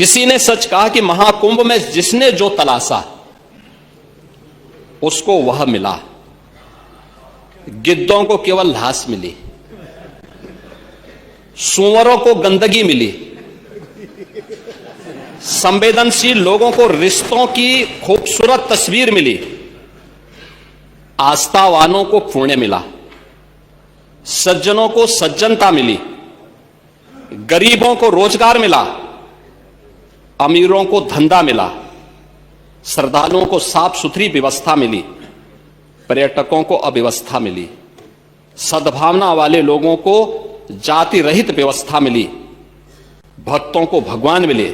किसी ने सच कहा कि महाकुंभ में जिसने जो तलाशा उसको वह मिला, गिद्धों को केवल घास मिली, सूअरों को गंदगी मिली, संवेदनशील लोगों को रिश्तों की खूबसूरत तस्वीर मिली, आस्थावानों को पुण्य मिला, सज्जनों को सज्जनता मिली, गरीबों को रोजगार मिला, अमीरों को धंधा मिला, श्रद्धालुओं को साफ सुथरी व्यवस्था मिली, पर्यटकों को अव्यवस्था मिली, सद्भावना वाले लोगों को जाति रहित व्यवस्था मिली, भक्तों को भगवान मिले।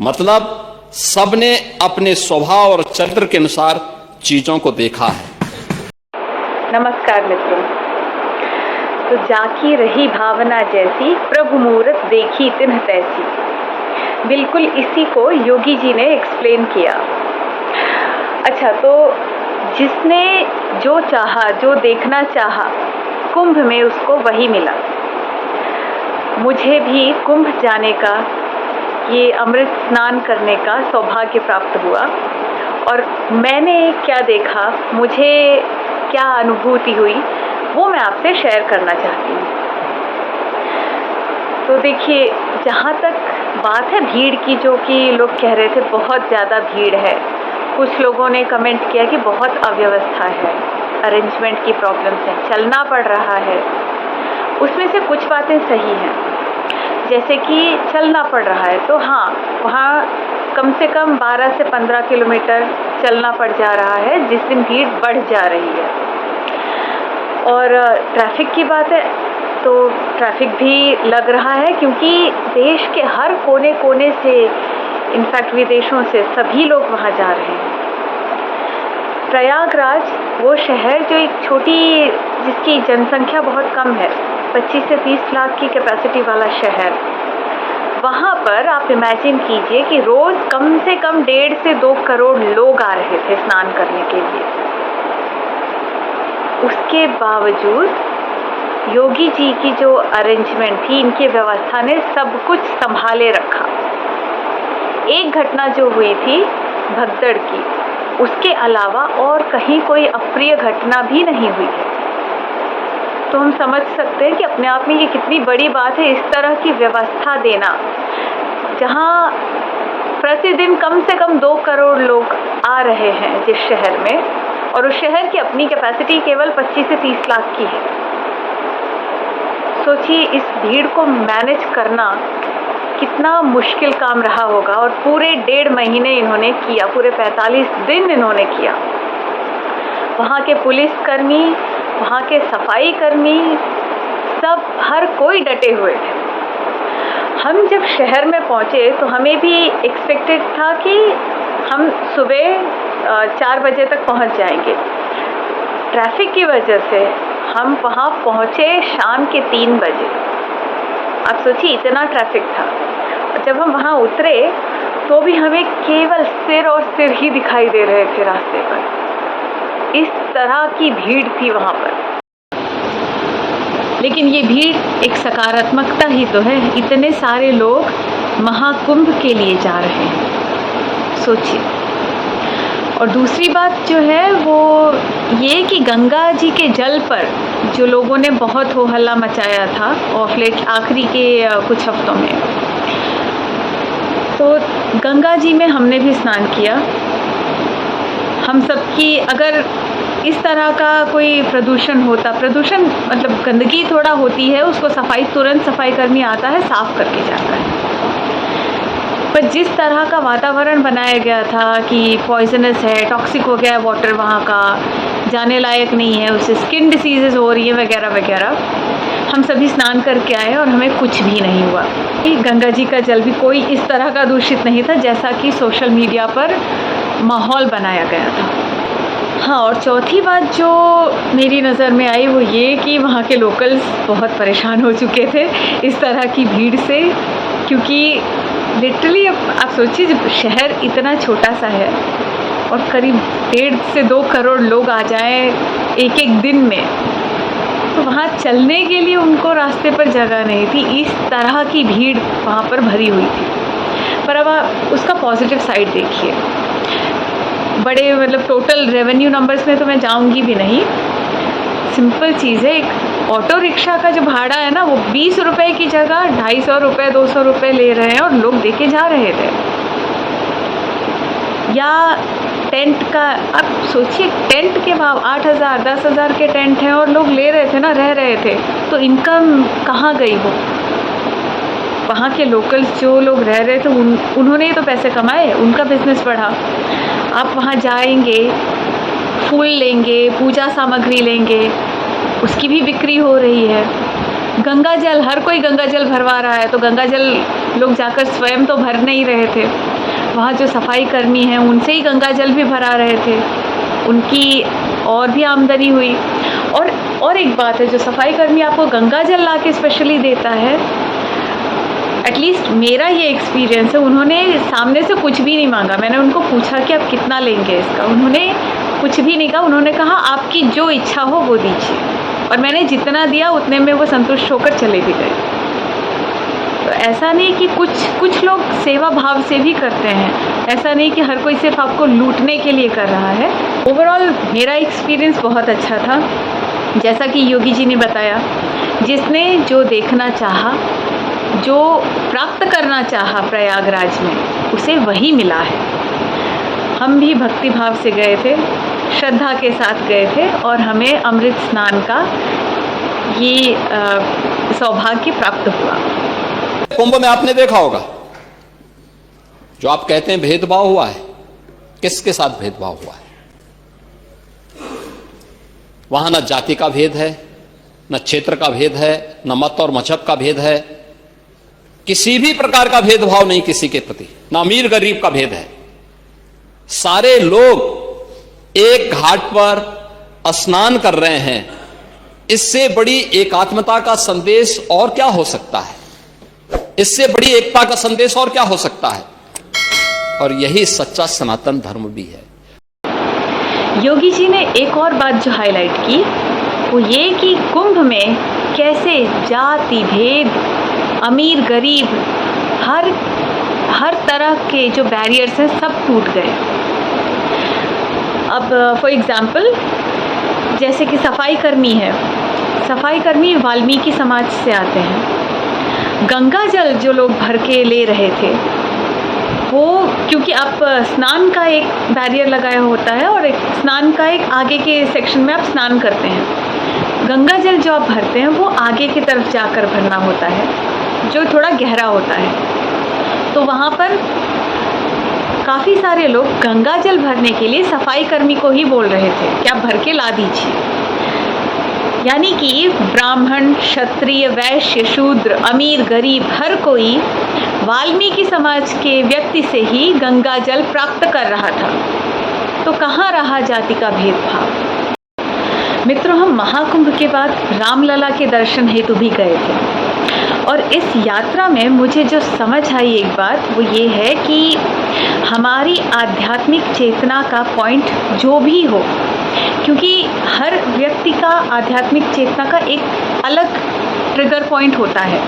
मतलब सबने अपने स्वभाव और चरित्र के अनुसार चीजों को देखा है। नमस्कार मित्रों। तो जाकी रही भावना जैसी, प्रभु मूरत देखी तिन्ह तैसी, बिल्कुल इसी को योगी जी ने एक्सप्लेन किया। अच्छा, तो जिसने जो चाहा, जो देखना चाहा, कुंभ में उसको वही मिला। मुझे भी कुंभ जाने का, ये अमृत स्नान करने का सौभाग्य प्राप्त हुआ और मैंने क्या देखा, मुझे क्या अनुभूति हुई, वो मैं आपसे शेयर करना चाहती हूँ। तो देखिए, जहाँ तक बात है भीड़ की, जो कि लोग कह रहे थे बहुत ज़्यादा भीड़ है, कुछ लोगों ने कमेंट किया कि बहुत अव्यवस्था है, अरेंजमेंट की प्रॉब्लम्स हैं, चलना पड़ रहा है। उसमें से कुछ बातें सही हैं, जैसे कि चलना पड़ रहा है तो हाँ, वहाँ कम से कम 12 से 15 किलोमीटर चलना पड़ जा रहा है, जिस दिन भीड़ बढ़ जा रही है। और ट्रैफिक की बात है तो ट्रैफिक भी लग रहा है, क्योंकि देश के हर कोने कोने से, इनफैक्ट विदेशों से सभी लोग वहाँ जा रहे हैं। प्रयागराज वो शहर जो एक छोटी, जिसकी जनसंख्या बहुत कम है, 25 से 30 लाख की कैपेसिटी वाला शहर, वहाँ पर आप इमेजिन कीजिए कि रोज़ कम से कम 1.5 से 2 करोड़ लोग आ रहे थे स्नान करने के लिए। उसके बावजूद योगी जी की जो अरेंजमेंट थी, इनकी व्यवस्था ने सब कुछ संभाले रखा। एक घटना जो हुई थी भगदड़ की, उसके अलावा और कहीं कोई अप्रिय घटना भी नहीं हुई है। तो हम समझ सकते हैं कि अपने आप में ये कितनी बड़ी बात है, इस तरह की व्यवस्था देना, जहाँ प्रतिदिन कम से कम 2 करोड़ लोग आ रहे हैं जिस शहर में, और उस शहर की अपनी कैपेसिटी केवल 25 से 30 लाख की है। सोचिए इस भीड़ को मैनेज करना कितना मुश्किल काम रहा होगा। और पूरे 1.5 महीने इन्होंने किया, पूरे 45 दिन इन्होंने किया। वहाँ के पुलिसकर्मी, वहाँ के सफाई कर्मी, सब हर कोई डटे हुए थे। हम जब शहर में पहुँचे तो हमें भी एक्सपेक्टेड था कि हम सुबह 4 बजे तक पहुँच जाएंगे। ट्रैफिक की वजह से हम वहाँ पहुँचे शाम के 3 बजे। आप सोचिए इतना ट्रैफिक था। और जब हम वहाँ उतरे तो भी हमें केवल सिर और सिर ही दिखाई दे रहे थे रास्ते पर। इस तरह की भीड़ थी वहाँ पर। लेकिन ये भीड़ एक सकारात्मकता ही तो है, इतने सारे लोग महाकुंभ के लिए जा रहे हैं, सोचिए। और दूसरी बात जो है वो ये कि गंगा जी के जल पर जो लोगों ने बहुत हो हल्ला मचाया था ऑफ लेट, आखिरी के कुछ हफ्तों में, तो गंगा जी में हमने भी स्नान किया। हम सबकी, अगर इस तरह का कोई प्रदूषण होता, प्रदूषण मतलब गंदगी थोड़ा होती है, उसको सफाई, तुरंत सफाई कर्मी आता है, साफ करके जाता है। पर जिस तरह का वातावरण बनाया गया था कि पॉइजनस है, टॉक्सिक हो गया है वाटर, वहाँ का जाने लायक नहीं है, उससे स्किन डिसीजेज हो रही है वगैरह वगैरह। हम सभी स्नान करके आए और हमें कुछ भी नहीं हुआ। गंगा जी का जल भी कोई इस तरह का दूषित नहीं था जैसा कि सोशल मीडिया पर माहौल बनाया गया था। हाँ, और चौथी बात जो मेरी नज़र में आई वो ये कि वहाँ के लोकल्स बहुत परेशान हो चुके थे इस तरह की भीड़ से, क्योंकि लिटरली आप सोचिए जब शहर इतना छोटा सा है और करीब 1.5 से 2 करोड़ लोग आ जाएं एक एक दिन में, तो वहाँ चलने के लिए उनको रास्ते पर जगह नहीं थी। इस तरह की भीड़ वहाँ पर भरी हुई थी। पर अब आप उसका पॉजिटिव साइड देखिए। बड़े मतलब टोटल रेवेन्यू नंबर्स में तो मैं जाऊंगी भी नहीं। सिंपल चीज़ है, एक ऑटो रिक्शा का जो भाड़ा है ना, वो 20 रुपये की जगह 250 रुपये 200 रुपये ले रहे हैं और लोग देके जा रहे थे। या टेंट का, आप सोचिए टेंट के भाव 8,000 10,000 के टेंट हैं और लोग ले रहे थे ना, रह रहे थे, तो इनकम कहाँ गई वो? वहाँ के लोकल्स जो लोग रह रहे थे उन्होंने ही तो पैसे कमाए, उनका बिजनेस बढ़ा। आप वहाँ जाएंगे, फूल लेंगे, पूजा सामग्री लेंगे, उसकी भी बिक्री हो रही है। गंगा जल, हर कोई गंगा जल भरवा रहा है, तो गंगा जल लोग जाकर स्वयं तो भर नहीं रहे थे, वहाँ जो सफाई कर्मी हैं उनसे ही गंगा जल भी भरा रहे थे, उनकी और भी आमदनी हुई। और एक बात है, जो सफाई कर्मी आपको गंगा जल ला के स्पेशली देता है, एटलीस्ट मेरा ये एक्सपीरियंस है, उन्होंने सामने से कुछ भी नहीं मांगा। मैंने उनको पूछा कि आप कितना लेंगे इसका, उन्होंने कुछ भी नहीं कहा। उन्होंने कहा आपकी जो इच्छा हो वो दीजिए, और मैंने जितना दिया उतने में वो संतुष्ट होकर चले भी गए। तो ऐसा नहीं कि कुछ लोग सेवा भाव से भी करते हैं, ऐसा नहीं कि हर कोई सिर्फ आपको लूटने के लिए कर रहा है। ओवरऑल मेरा एक्सपीरियंस बहुत अच्छा था। जैसा कि योगी जी ने बताया, जिसने जो देखना चाहा, जो प्राप्त करना चाहा प्रयागराज में, उसे वही मिला है। हम भी भक्ति भाव से गए थे, श्रद्धा के साथ गए थे, और हमें अमृत स्नान का ये सौभाग्य प्राप्त हुआ। कुंभ में आपने देखा होगा, जो आप कहते हैं भेदभाव हुआ है, किसके साथ भेदभाव हुआ है? वहां न जाति का भेद है, न क्षेत्र का भेद है, न मत और मजहब का भेद है, किसी भी प्रकार का भेदभाव नहीं किसी के प्रति, न अमीर गरीब का भेद है। सारे लोग एक घाट पर स्नान कर रहे हैं। इससे बड़ी एकात्मता का संदेश और क्या हो सकता है? इससे बड़ी एकता का संदेश और क्या हो सकता है? और यही सच्चा सनातन धर्म भी है। योगी जी ने एक और बात जो हाईलाइट की, वो ये कि कुंभ में कैसे जाति भेद, अमीर गरीब, हर तरह के जो बैरियर्स हैं सब टूट गए। अब फॉर एग्जाम्पल, जैसे कि सफाई कर्मी है, सफाई कर्मी वाल्मीकि समाज से आते हैं। गंगा जल जो लोग भर के ले रहे थे, वो क्योंकि आप स्नान का एक बैरियर लगाया होता है और एक स्नान का एक आगे के सेक्शन में आप स्नान करते हैं। गंगा जल जो आप भरते हैं वो आगे की तरफ जाकर भरना होता है, जो थोड़ा गहरा होता है। तो वहाँ पर काफ़ी सारे लोग गंगा जल भरने के लिए सफाई कर्मी को ही बोल रहे थे कि आप भर के ला दीजिए। यानी कि ब्राह्मण, क्षत्रिय, वैश्य, शूद्र, अमीर, गरीब, हर कोई वाल्मीकि समाज के व्यक्ति से ही गंगा जल प्राप्त कर रहा था। तो कहाँ रहा जाति का भेदभाव? मित्रों, हम महाकुंभ के बाद रामलला के दर्शन हेतु भी गए थे, और इस यात्रा में मुझे जो समझ आई एक बात, वो ये है कि हमारी आध्यात्मिक चेतना का पॉइंट जो भी हो, क्योंकि हर व्यक्ति का आध्यात्मिक चेतना का एक अलग ट्रिगर पॉइंट होता है।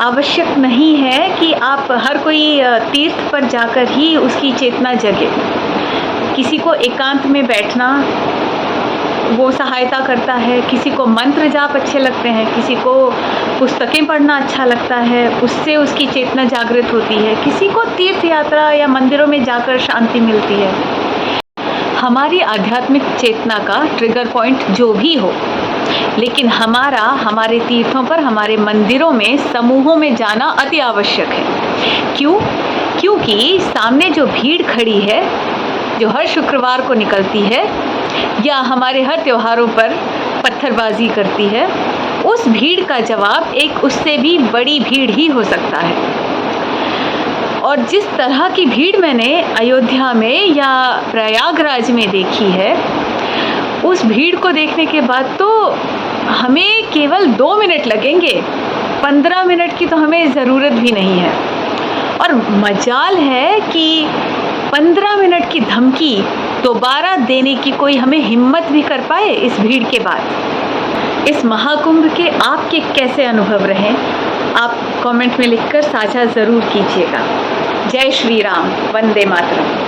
आवश्यक नहीं है कि आप हर कोई तीर्थ पर जाकर ही उसकी चेतना जगे। किसी को एकांत में बैठना वो सहायता करता है, किसी को मंत्र जाप अच्छे लगते हैं, किसी को पुस्तकें पढ़ना अच्छा लगता है, उससे उसकी चेतना जागृत होती है, किसी को तीर्थ यात्रा या मंदिरों में जाकर शांति मिलती है। हमारी आध्यात्मिक चेतना का ट्रिगर पॉइंट जो भी हो, लेकिन हमारे तीर्थों पर, हमारे मंदिरों में समूहों में जाना अति आवश्यक है। क्यों? क्योंकि सामने जो भीड़ खड़ी है, जो हर शुक्रवार को निकलती है या हमारे हर त्योहारों पर पत्थरबाजी करती है, उस भीड़ का जवाब एक उससे भी बड़ी भीड़ ही हो सकता है। और जिस तरह की भीड़ मैंने अयोध्या में या प्रयागराज में देखी है, उस भीड़ को देखने के बाद तो हमें केवल 2 मिनट लगेंगे, 15 मिनट की तो हमें ज़रूरत भी नहीं है। और मजाल है कि 15 मिनट की धमकी दोबारा देने की कोई हमें हिम्मत भी कर पाए इस भीड़ के बाद। इस महाकुंभ के आपके कैसे अनुभव रहे? आप कमेंट में लिखकर साझा ज़रूर कीजिएगा। जय श्री राम, वंदे मातरम।